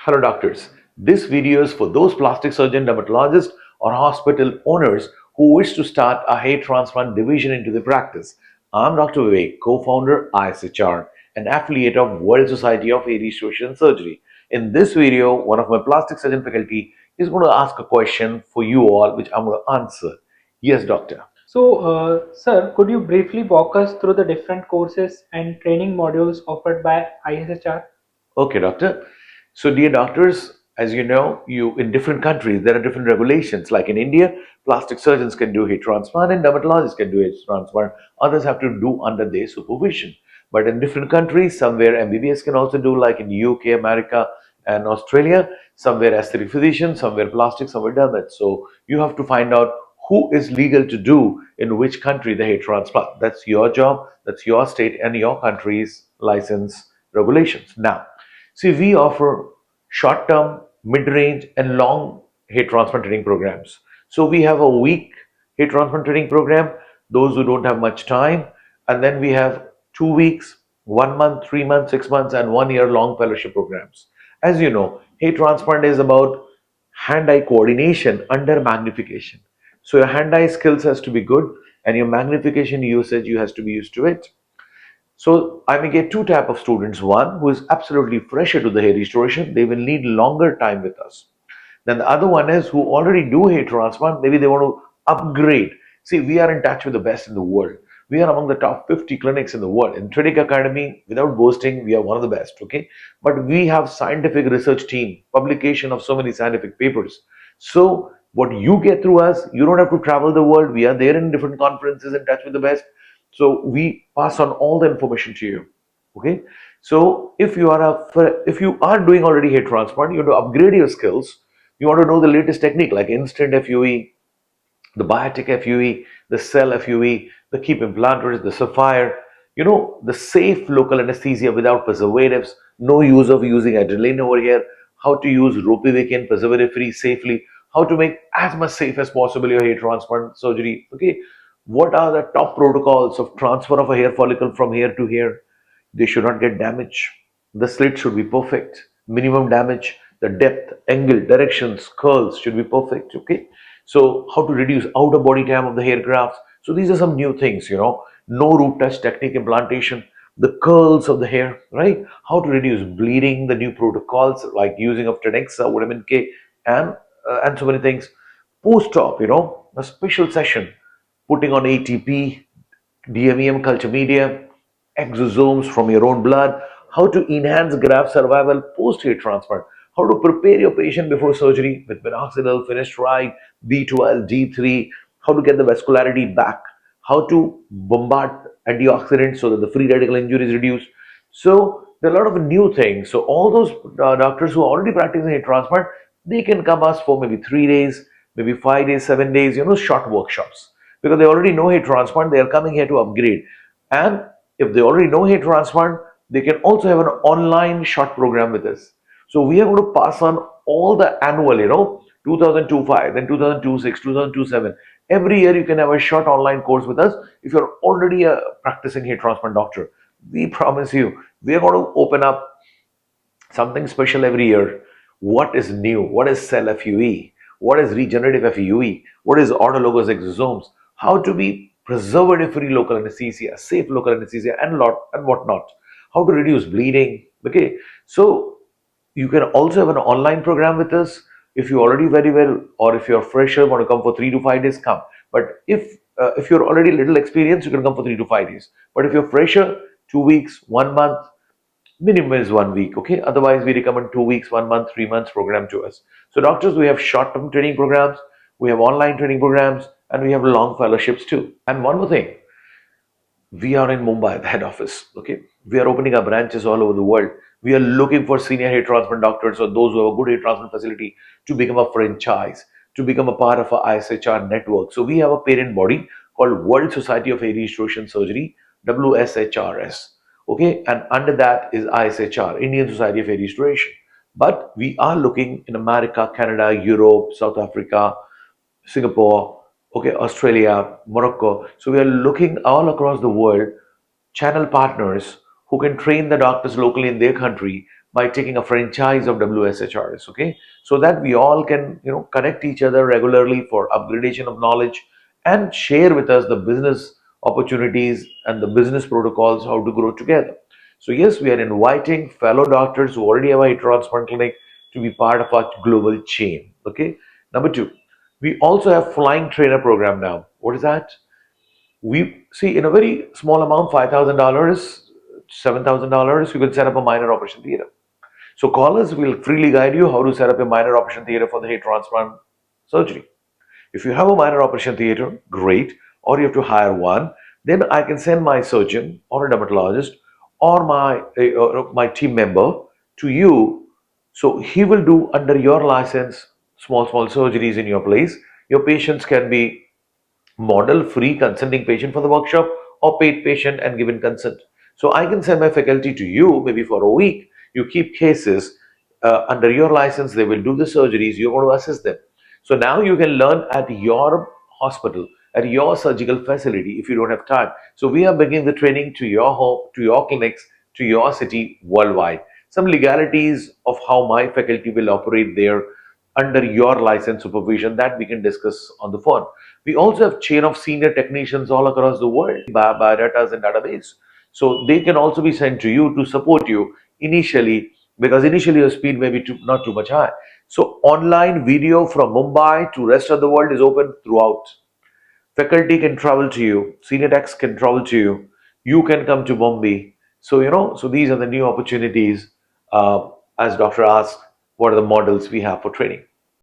Hello doctors. This video is for those plastic surgeon, dermatologists or hospital owners who wish to start a hair transplant division into their practice. I'm Dr. Vivek, co-founder ISHR, an affiliate of World Society of Hair Restoration and Surgery. In this video, one of my plastic surgeon faculty is going to ask a question for you all, which I'm going to answer. Yes, doctor. Sir, could you briefly walk us through the different courses and training modules offered by ISHR? Okay, doctor. So, dear doctors, as you know, you in different countries there are different regulations. Like in India, plastic surgeons can do hair transplant and dermatologists can do hair transplant. Others have to do under their supervision. But in different countries, somewhere MBBS can also do, like in UK, America, and Australia. Somewhere aesthetic physician, somewhere plastic, somewhere dermat. So you have to find out who is legal to do in which country the hair transplant. That's your job. That's your state and your country's license regulations. Now, see, we offer short term, mid range, and long hair transplant training programs. So, we have a week hair transplant training program, those who don't have much time, and then we have 2 weeks, 1 month, 3 months, 6 months, and 1 year long fellowship programs. As you know, hair transplant is about hand eye coordination under magnification. So, your hand eye skills has to be good, and your magnification usage you has to be used to it. So I may get two type of students. One who is absolutely fresher to the hair restoration, they will need longer time with us. Then the other one is who already do hair transplant, maybe they want to upgrade. See, we are in touch with the best in the world. We are among the top 50 clinics in the world. In Trinic Academy, without boasting, we are one of the best, okay? But we have scientific research team, publication of so many scientific papers. So what you get through us, you don't have to travel the world. We are there in different conferences in touch with the best. So we pass on all the information to you. Okay. So if you are doing already hair transplant, you want to upgrade your skills. You want to know the latest technique like instant FUE, the biotic FUE, the cell FUE, the keep implanters, the sapphire, the safe local anesthesia without preservatives, no use of using adrenaline over here, how to use ropivacaine preservative free safely, how to make as much safe as possible your hair transplant surgery. Okay, what are the top protocols of transfer of a hair follicle from hair to hair? They should not get damaged. The slit should be perfect. Minimum damage, the depth, angle, directions, curls should be perfect. Okay. So how to reduce outer body time of the hair grafts. So these are some new things. No root touch technique implantation, the curls of the hair, right? How to reduce bleeding, the new protocols like using of Tenexa, vitamin K, and so many things. Post-op, a special session, putting on ATP, DMEM culture media, exosomes from your own blood, how to enhance graft survival post hair transplant, how to prepare your patient before surgery with minoxidil, finasteride, B12, D3, how to get the vascularity back, how to bombard antioxidants so that the free radical injury is reduced. So there are a lot of new things. So all those doctors who are already practicing hair transplant, they can come us for maybe 3 days, maybe 5 days, 7 days, short workshops because they already know hair transplant. They are coming here to upgrade, and if they already know hair transplant, they can also have an online short program with us. So we are going to pass on all the annual, 2025, then 2026, 2027. Every year you can have a short online course with us if you're already a practicing hair transplant doctor. We promise you, we are going to open up something special every year. What is new? What is cell FUE? What is regenerative FUE? What is autologous exosomes? How to be preservative-free local anesthesia, safe local anesthesia, and whatnot. How to reduce bleeding. Okay, so you can also have an online program with us if you already very well, or if you're fresher, want to come for 3 to 5 days, come. But if you're already little experienced, you can come for 3 to 5 days. But if you're fresher, 2 weeks, 1 month, minimum is 1 week. Okay, otherwise we recommend 2 weeks, 1 month, 3 months program to us. So doctors, we have short-term training programs, we have online training programs, and we have long fellowships too. And one more thing, we are in Mumbai, the head office. Okay, we are opening our branches all over the world. We are looking for senior hair transplant doctors or those who have a good hair transplant facility to become a franchise, to become a part of our ISHR network. So we have a parent body called World Society of Hair Restoration Surgery, WSHRS. Okay, and under that is ISHR, Indian Society of Hair Restoration. But we are looking in America, Canada, Europe, South Africa, Singapore, okay, Australia, Morocco. So we are looking all across the world, channel partners who can train the doctors locally in their country, by taking a franchise of WSHRs, okay? So that we all can, connect each other regularly for upgradation of knowledge and share with us the business opportunities and the business protocols, how to grow together. So yes, we are inviting fellow doctors who already have a transplant clinic to be part of our global chain, okay? Number two, we also have flying trainer program now. What is that? We see in a very small amount, $5,000, $7,000, you can set up a minor operation theater. So callers will freely guide you how to set up a minor operation theater for the hair transplant surgery. If you have a minor operation theater, great, or you have to hire one, then I can send my surgeon or a dermatologist or my team member to you. So he will do under your license small surgeries in your place. Your patients can be model free consenting patient for the workshop or paid patient and given consent. So I can send my faculty to you maybe for a week. You keep cases under your license, they will do the surgeries, you're going to assist them. So now you can learn at your hospital, at your surgical facility if you don't have time. So we are bringing the training to your home, to your clinics, to your city worldwide. Some legalities of how my faculty will operate there under your license supervision that we can discuss on the phone. We also have chain of senior technicians all across the world, biodatas and database. So they can also be sent to you to support you initially, because initially your speed may be not too much high. So online video from Mumbai to rest of the world is open throughout. Faculty can travel to you, senior techs can travel to you, you can come to Mumbai. So so these are the new opportunities. As Doctor asked, what are the models we have for training?